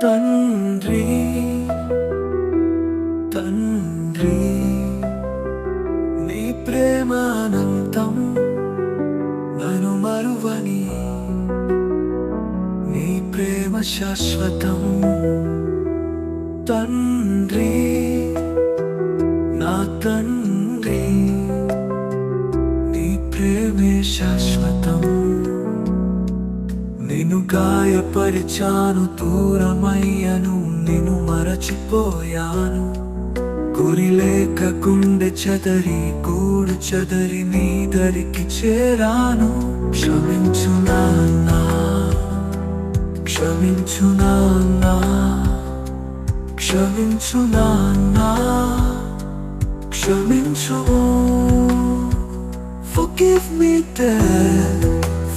తండ్రి తండ్రి నీ ప్రేమానంతం నన్ను మరువని నీ ప్రేమ శాశ్వతం తండ్రి నా తండ్రి నీ ప్రేమే శాశ్వతం నిన్ను గాయపరిచాను దూరమయ్యను నిన్ను మరచిపోయాను గురి లేక గుండె చెదరి గూడు చెదరి నీ దరికి చేరాను క్షమించు నాన్నా క్షమించు నాన్నా క్షమించు నాన్నా క్షమించు Forgive me Dad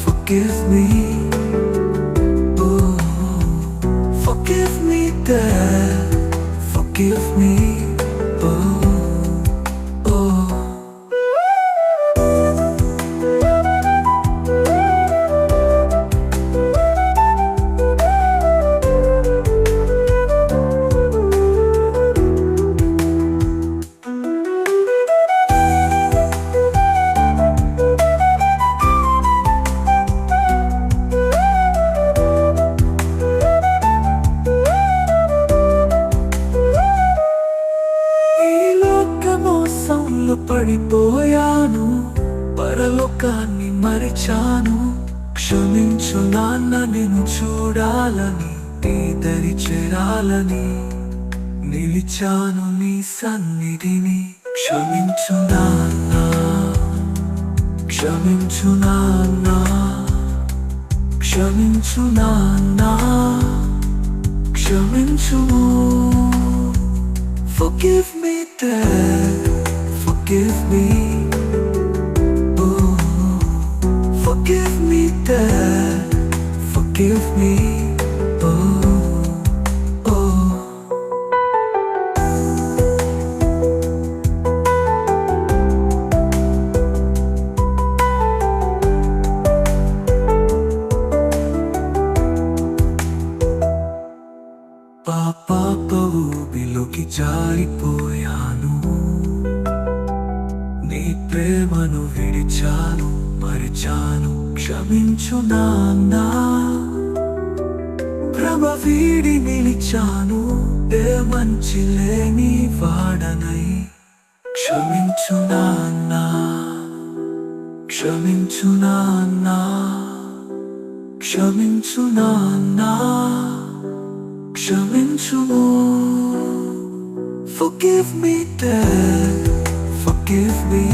Forgive me Forgive me Dad Forgive me పడిపోయాను పరలోకాన్ని మరిచాను క్షమించు నాన్న నిన్ను చూడాలని నీ దరి చేరాలని నిలిచాను నీ సన్నిధిని క్షమించు నాన్న క్షమించు నాన్న క్షమించు నాన్న క్షమించు Forgive me Dad Forgive me, forgive me, Dad. Forgive me, పాప ఊబిలోకి జారిపోయాను నీ ప్రేమను విడిచాను మరిచాను క్షమించు నాన్నా భ్రమ వీడి నిలిచాను ఏ మంచి లేని వాడనై క్షమించు నాన్నా క్షమించు నాన్నా క్షమించు నాన్నా క్షమించు Forgive me Dad Forgive me,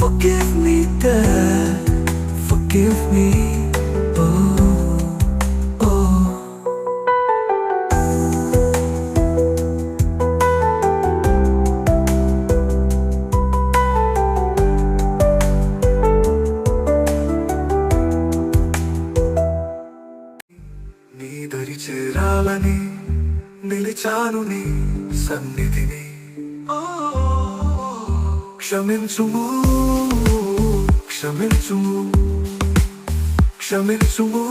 forgive me, Dad. Forgive me, నీ దరి చేరాలని నిలిచాను నీ సన్నిధిని క్షమించుము క్షమించుము క్షమించుము